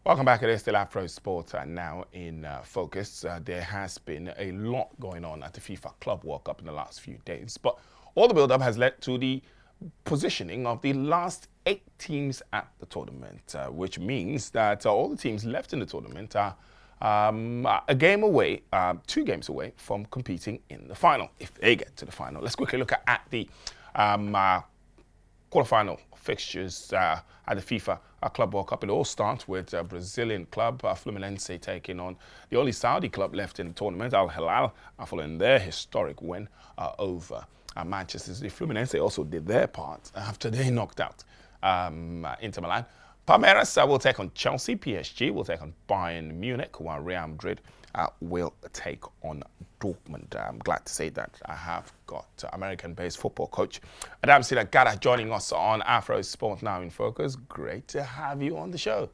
Welcome back. It is still Afrosport now in focus. There has been a lot going on at the FIFA Club World Cup in the last few days, but all the build-up has led to the positioning of the last 8 teams at the tournament, which means that all the teams left in the tournament are a game away, 2 games away from competing in the final, if they get to the final. Let's quickly look at the quarterfinal fixtures at the FIFA Club World Cup. It all starts with Brazilian club Fluminense taking on the only Saudi club left in the tournament, Al Hilal, following their historic win over Manchester City. Fluminense also did their part after they knocked out Inter Milan. Palmeiras will take on Chelsea. PSG will take on Bayern Munich, while Real Madrid will take on Dortmund. I'm glad to say that I have got American-based football coach Adam Sidagada joining us on Afro Sport Now in Focus. Great to have you on the show.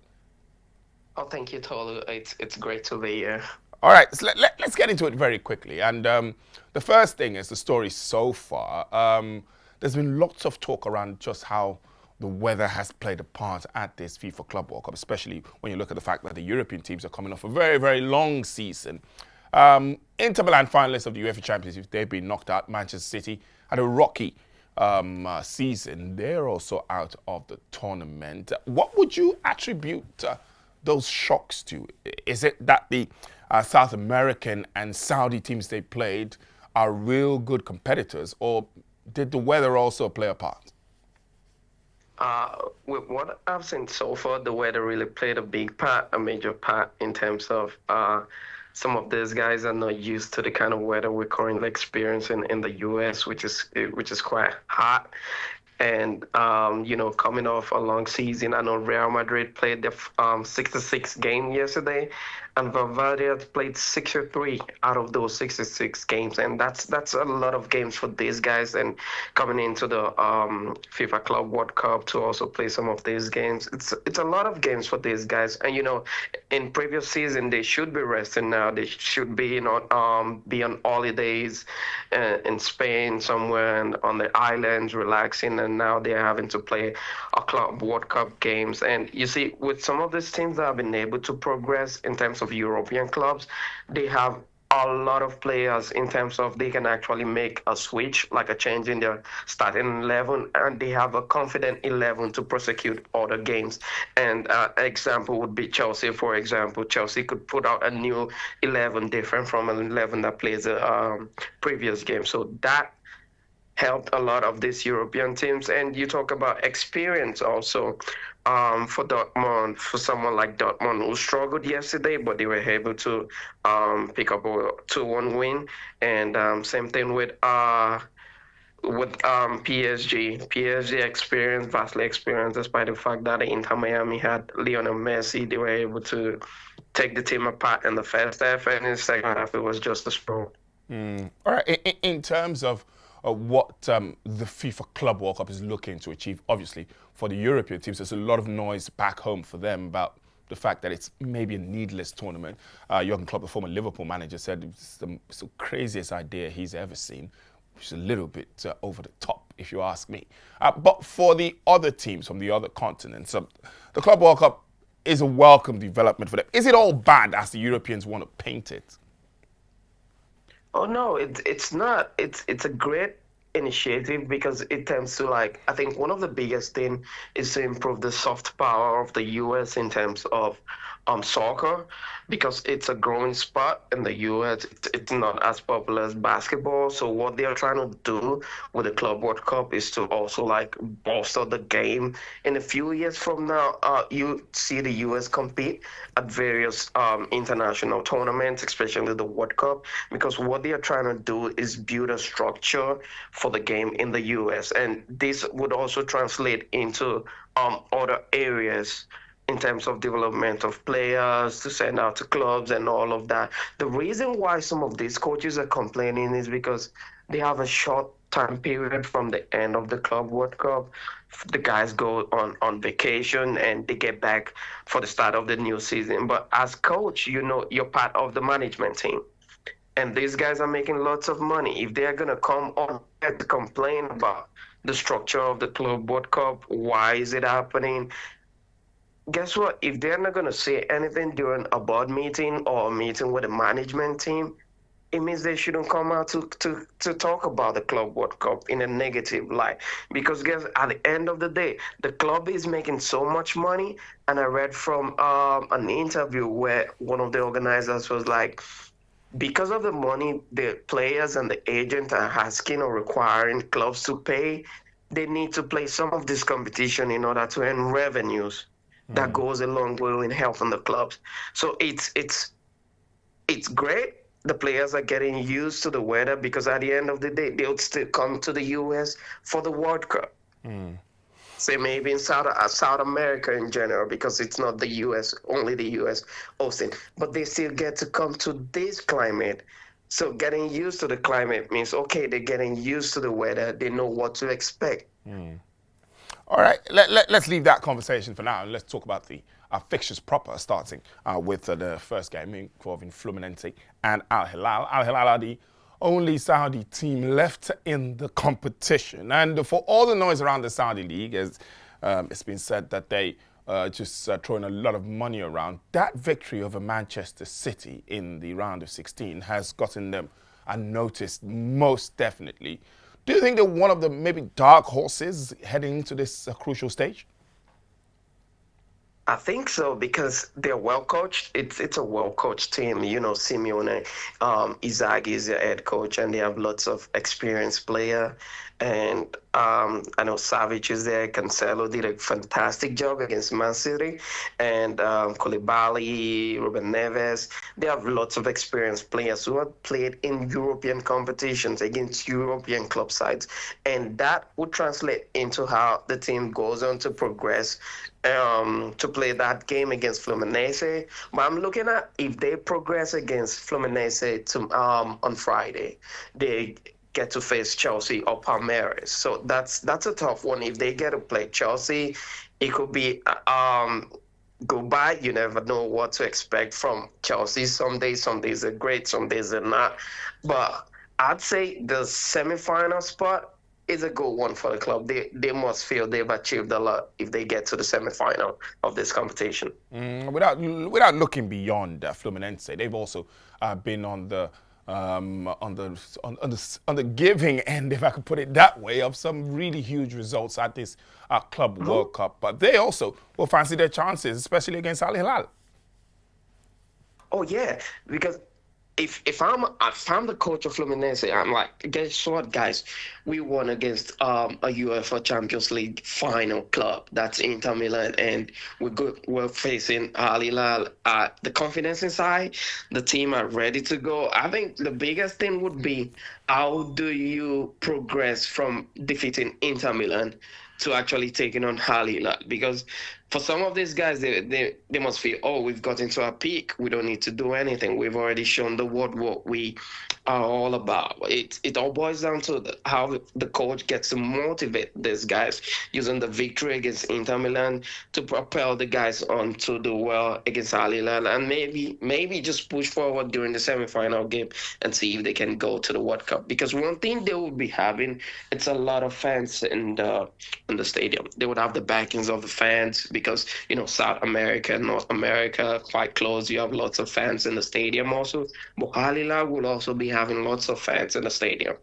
Oh, thank you, Tolu. It's great to be here. All right, so let's get into it very quickly. And the first thing is the story so far. There's been lots of talk around just how the weather has played a part at this FIFA Club World Cup, especially when you look at the fact that the European teams are coming off a very, very long season. Inter Milan finalists of the UEFA Champions League, they've been knocked out. Manchester City had a rocky season. They're also out of the tournament. What would you attribute those shocks to? Is it that the South American and Saudi teams they played are real good competitors, or did the weather also play a part? With what I've seen so far, the weather really played a major part in terms of some of these guys are not used to the kind of weather we're currently experiencing in the US, which is quite hot. And coming off a long season, I know Real Madrid played the 66 game yesterday, and Valverde has played 63 out of those 66 games, and that's a lot of games for these guys. And coming into the FIFA Club World Cup to also play some of these games, it's a lot of games for these guys. And in previous season they should be resting now. They should be be on holidays in Spain somewhere and on the islands relaxing, and now they're having to play a Club World Cup games. And you see, with some of these teams that have been able to progress in terms of European clubs, they have a lot of players in terms of they can actually make a switch, like a change in their starting 11, and they have a confident 11 to prosecute other games. And example would be Chelsea, for example. Chelsea could put out a new 11 different from an 11 that plays a previous game. So that helped a lot of these European teams. And you talk about experience also. For Dortmund, for someone like Dortmund who struggled yesterday, but they were able to pick up a 2-1 win. And same thing with PSG. PSG experienced, vastly experienced, despite the fact that Inter Miami had Lionel Messi. They were able to take the team apart in the first half, and in the second half, it was just a sprawl. All right, in terms of what the FIFA Club World Cup is looking to achieve, obviously, for the European teams, there's a lot of noise back home for them about the fact that it's maybe a needless tournament. Jurgen Klopp, the former Liverpool manager, said it's the craziest idea he's ever seen, which is a little bit over the top, if you ask me. But for the other teams from the other continents, the Club World Cup is a welcome development for them. Is it all bad as the Europeans want to paint it? Oh no, it's not. It's a great initiative because it tends to, like, I think one of the biggest thing is to improve the soft power of the US in terms of soccer, because it's a growing sport in the US. It's not as popular as basketball. So what they are trying to do with the Club World Cup is to also like bolster the game. In a few years from now, you see the US compete at various international tournaments, especially the World Cup, because what they are trying to do is build a structure for the game in the US, and this would also translate into other areas in terms of development of players to send out to clubs and all of that. The reason why some of these coaches are complaining is because they have a short time period from the end of the Club World Cup. The guys go on vacation and they get back for the start of the new season. But as coach, you're part of the management team. And these guys are making lots of money. If they're going to come on and complain about the structure of the Club World Cup, why is it happening? guess what? If they're not gonna say anything during a board meeting or a meeting with the management team, it means they shouldn't come out to talk about the Club World Cup in a negative light. Because guess at the end of the day, the club is making so much money. And I read from an interview where one of the organizers was like, because of the money the players and the agent are asking or requiring clubs to pay, they need to play some of this competition in order to earn revenues that goes a long way in helping the clubs. So it's great. The players are getting used to the weather because at the end of the day, they'll still come to the US for the World Cup. Say maybe in South America in general, because it's not the US, only the US hosting, but they still get to come to this climate. So getting used to the climate means, okay, they're getting used to the weather. They know what to expect. All right, let's leave that conversation for now and let's talk about the fixtures proper, starting with the first game involving Fluminense and Al Hilal. Al Hilal are the only Saudi team left in the competition. And for all the noise around the Saudi league, as it's been said that they just throwing a lot of money around, that victory over Manchester City in the round of 16 has gotten them unnoticed most definitely. Do you think they're one of the maybe dark horses heading into this crucial stage? I think so because they're well coached. It's a well coached team. You know, Simeone, Izagi is their head coach, and they have lots of experienced player. And I know Savage is there. Cancelo did a fantastic job against Man City, and Koulibaly, Ruben Neves. They have lots of experienced players who have played in European competitions against European club sides, and that would translate into how the team goes on to progress to play that game against Fluminense. But I'm looking at if they progress against Fluminense on Friday, they get to face Chelsea or Palmeiras. So that's a tough one. If they get to play Chelsea, it could be goodbye. You never know what to expect from Chelsea. Some days are great, some days are not. But I'd say the semi-final spot is a good one for the club. They must feel they've achieved a lot if they get to the semi-final of this competition. Without looking beyond Fluminense, they've also been on the giving end, if I could put it that way, of some really huge results at this Club Mhm. World Cup. But they also will fancy their chances, especially against Al Hilal. Oh yeah, because if I'm the coach of Fluminense, I'm like, guess what, guys? We won against a UEFA Champions League final club. That's Inter Milan, and we're facing Al Hilal. The confidence inside the team are ready to go. I think the biggest thing would be how do you progress from defeating Inter Milan to actually taking on Al Hilal? Because for some of these guys, they must feel, oh, we've got into our peak. We don't need to do anything. We've already shown the world what we are all about. It all boils down to how the coach gets to motivate these guys using the victory against Inter Milan to propel the guys on to do well against Al Hilal, and maybe just push forward during the semi-final game and see if they can go to the World Cup. Because one thing they will be having, it's a lot of fans in the stadium. They would have the backings of the fans because South America, North America, quite close. You have lots of fans in the stadium also. But Al Hilal will also be having lots of fans in the stadium.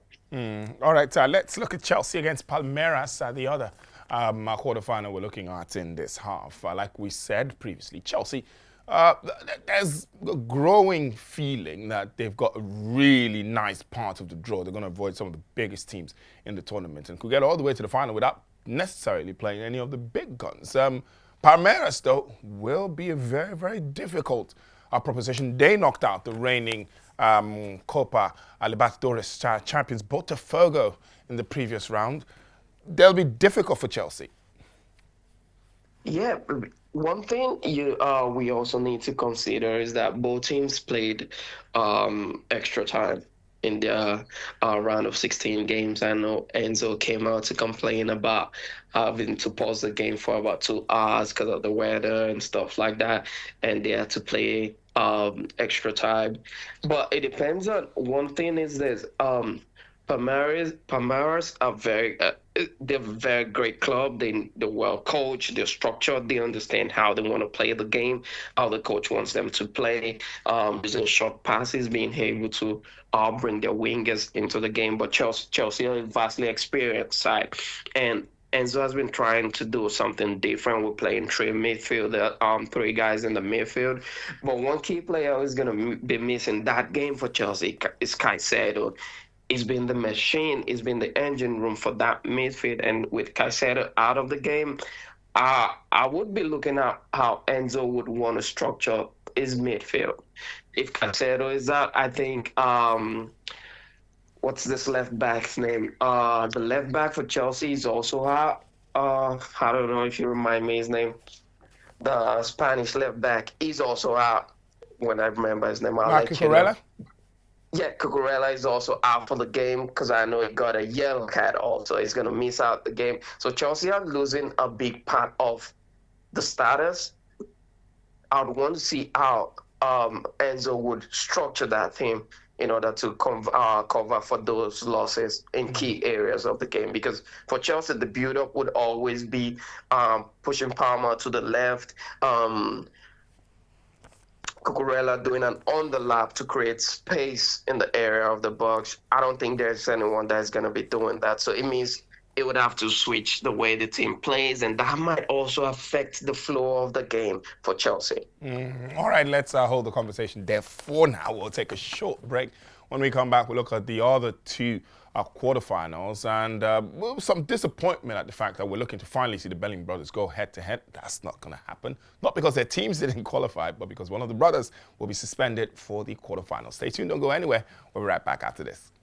All right, let's look at Chelsea against Palmeiras, the other quarterfinal we're looking at in this half. Like we said previously, Chelsea, there's a growing feeling that they've got a really nice part of the draw. They're going to avoid some of the biggest teams in the tournament and could get all the way to the final without necessarily playing any of the big guns. Palmeiras, though, will be a very, very difficult proposition. They knocked out the reigning Copa Libertadores champions Botafogo in the previous round. They'll be difficult for Chelsea. Yeah, one thing we also need to consider is that both teams played extra time in the round of 16 games. I know Enzo came out to complain about having to pause the game for about 2 hours because of the weather and stuff like that, and they had to play extra time. But it depends on one thing is this. Palmeiras are they're a very great club. They're well coached, they're structured, they understand how they want to play the game, how the coach wants them to play, using short passes, being able to bring their wingers into the game. But Chelsea are a vastly experienced side, and Enzo has been trying to do something different. We're playing three guys in the midfield. But one key player who's going to be missing that game for Chelsea is Caicedo. He's been the machine, he's been the engine room for that midfield. And with Caicedo out of the game, I would be looking at how Enzo would want to structure his midfield. If Caicedo is out, I think what's this left back's name? The left back for Chelsea is also out. I don't know if you remind me his name. The Spanish left back is also out. When I remember his name, I'll Marco let you know. Corella? Yeah, Cucurella is also out for the game because I know he got a yellow card also. He's going to miss out the game. So Chelsea are losing a big part of the starters. I'd want to see how Enzo would structure that team in order to cover for those losses in key areas of the game. Because for Chelsea, the build-up would always be pushing Palmer to the left, Cucurella doing an on the lap to create space in the area of the box. I don't think there's anyone that's going to be doing that. So it means it would have to switch the way the team plays, and that might also affect the flow of the game for Chelsea. All right, let's hold the conversation there for now. We'll take a short break. When we come back, we'll look at the other two quarterfinals, and some disappointment at the fact that we're looking to finally see the Belling brothers go head-to-head. That's not going to happen. Not because their teams didn't qualify, but because one of the brothers will be suspended for the quarterfinals. Stay tuned, don't go anywhere. We'll be right back after this.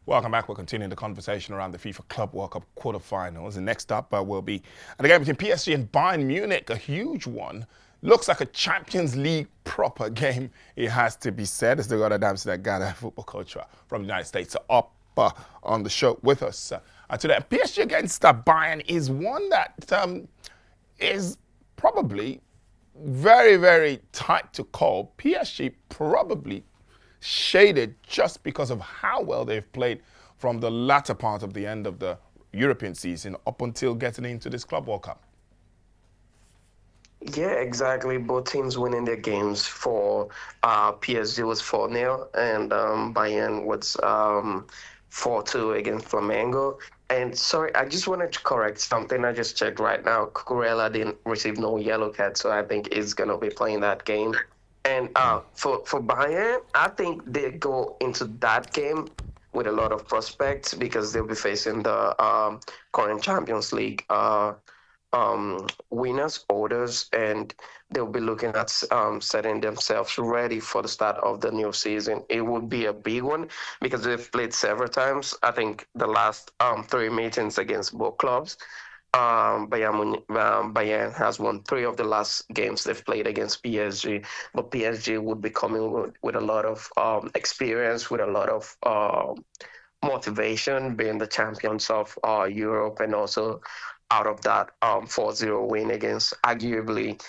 Welcome back. We're continuing the conversation around the FIFA Club World Cup quarterfinals. And next up will be the game between PSG and Bayern Munich, a huge one. Looks like a Champions League proper game, it has to be said. It's the Rotterdam that got a football coach from the United States up on the show with us today. PSG against Bayern is one that is probably very, very tight to call. PSG probably shaded just because of how well they've played from the latter part of the end of the European season up until getting into this Club World Cup. Yeah, exactly. Both teams winning their games. For PSG was 4-0 and Bayern was 4-2 against Flamengo. And sorry, I just wanted to correct something. I just checked right now. Cucurella didn't receive no yellow card, so I think he's going to be playing that game. And for Bayern, I think they go into that game with a lot of prospects because they'll be facing the current Champions League winners, holders, and they'll be looking at setting themselves ready for the start of the new season. It would be a big one because they've played several times. I think the last 3 meetings against both clubs. Bayern has won 3 of the last games they've played against PSG, but PSG would be coming with a lot of experience, with a lot of motivation, being the champions of Europe, and also out of that 4-0 win against arguably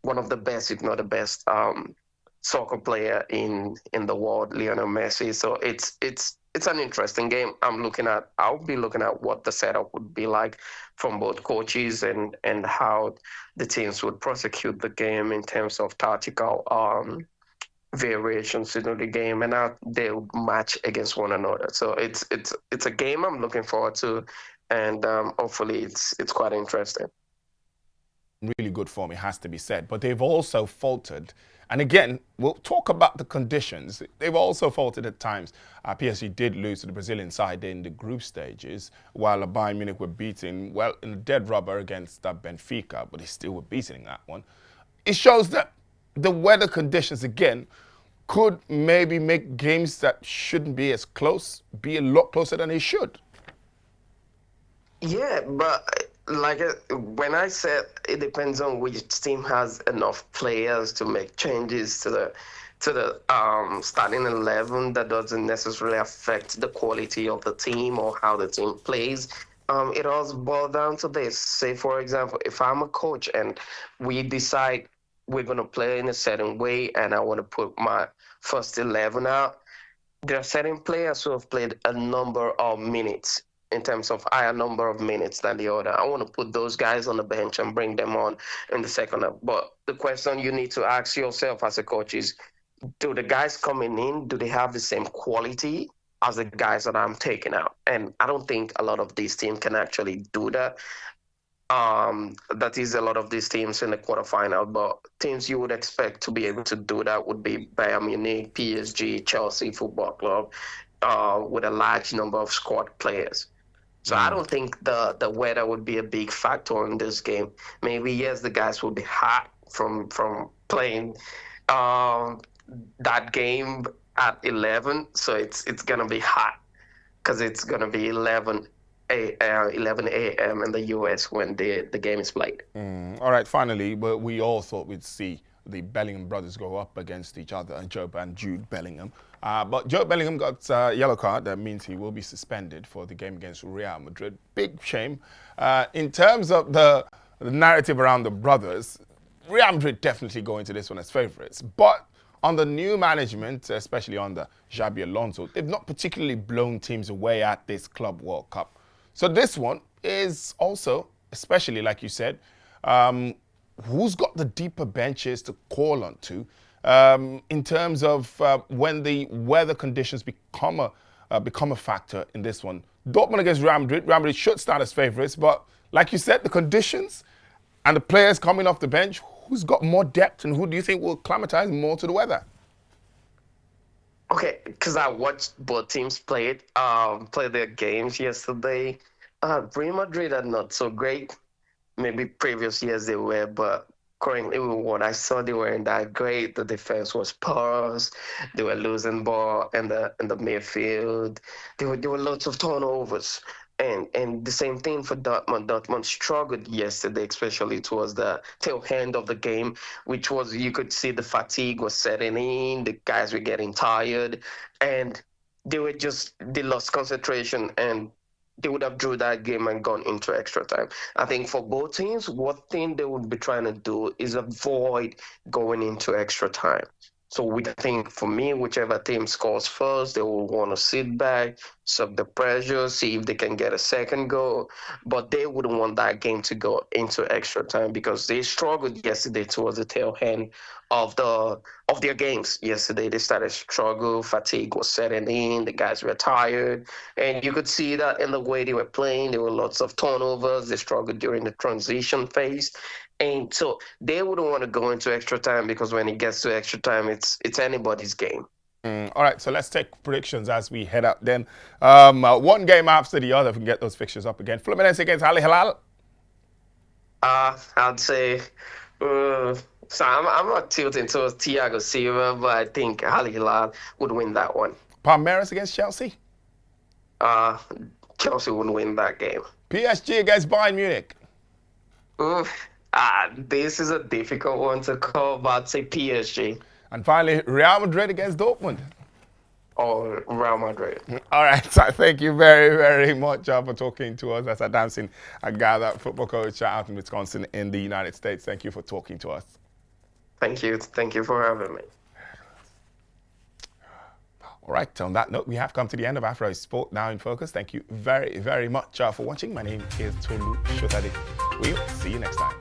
one of the best, if not the best, soccer player in the world, Lionel Messi. So it's an interesting game. I'll be looking at what the setup would be like from both coaches and how the teams would prosecute the game in terms of tactical variations into the game and how they'll match against one another. So it's a game I'm looking forward to, and hopefully it's quite interesting. Really good form, it has to be said, but they've also faltered. And again, we'll talk about the conditions. They've also faltered at times. PSG did lose to the Brazilian side in the group stages, while Bayern Munich were beating, well, in a dead rubber against Benfica, but they still were beating that one. It shows that the weather conditions, again, could maybe make games that shouldn't be as close be a lot closer than they should. Yeah, but when I said it depends on which team has enough players to make changes to the starting 11, that doesn't necessarily affect the quality of the team or how the team plays. It all boils down to this. Say, for example, if I'm a coach and we decide we're going to play in a certain way and I want to put my first 11 out, there are certain players who have played a number of minutes in terms of higher number of minutes than the other. I want to put those guys on the bench and bring them on in the second half. But the question you need to ask yourself as a coach is, do the guys coming in, do they have the same quality as the guys that I'm taking out? And I don't think a lot of these teams can actually do that. That is a lot of these teams in the quarterfinal, but teams you would expect to be able to do that would be Bayern Munich, PSG, Chelsea Football Club, with a large number of squad players. So I don't think the weather would be a big factor in this game. Maybe yes, the guys will be hot from playing that game at 11, so it's gonna be hot because it's gonna be 11 a.m. in the US when the game is played. All right, finally, but we all thought we'd see the Bellingham brothers go up against each other, Job and Jude Bellingham. But Job Bellingham got a yellow card. That means he will be suspended for the game against Real Madrid. Big shame. In terms of the narrative around the brothers, Real Madrid definitely go into this one as favourites. But on the new management, especially under Xabi Alonso, they've not particularly blown teams away at this Club World Cup. So this one is also, especially like you said, who's got the deeper benches to call on to in terms of when the weather conditions become a factor in this one. Dortmund against Real Madrid. Real Madrid should start as favourites, but like you said, the conditions and the players coming off the bench, who's got more depth and who do you think will acclimatise more to the weather? Okay, because I watched both teams play their games yesterday. Real Madrid are not so great. Maybe previous years they were, but currently with what I saw, they weren't that great. The defense was porous. They were losing ball in the midfield. There were lots of turnovers. And the same thing for Dortmund. Dortmund struggled yesterday, especially towards the tail end of the game, which was, you could see the fatigue was setting in. The guys were getting tired, and they lost concentration, and they would have drew that game and gone into extra time. I think for both teams, one thing they would be trying to do is avoid going into extra time. So I think for me, whichever team scores first, they will want to sit back, sub the pressure, see if they can get a second goal. But they wouldn't want that game to go into extra time because they struggled yesterday towards the tail end of their games. Yesterday they started to struggle, fatigue was setting in, the guys were tired, and you could see that in the way they were playing. There were lots of turnovers. They struggled during the transition phase. And so they wouldn't want to go into extra time because when it gets to extra time, it's anybody's game. All right, so let's take predictions as we head out then. One game after the other, if we can get those fixtures up again. Fluminense against Al Hilal. I'd say, so I'm not tilting towards Thiago Silva, but I think Al Hilal would win that one. Palmeiras against Chelsea. Chelsea would win that game. PSG against Bayern Munich. This is a difficult one to call, but I'd say PSG. And finally, Real Madrid against Dortmund. Or Real Madrid. All right, so thank you very, very much for talking to us. That's Adamson Agada, football coach out in Wisconsin in the United States. Thank you for talking to us. Thank you. Thank you for having me. All right, on that note, we have come to the end of Afrosport Now in Focus. Thank you very, very much for watching. My name is Tolu Shotade. We'll see you next time.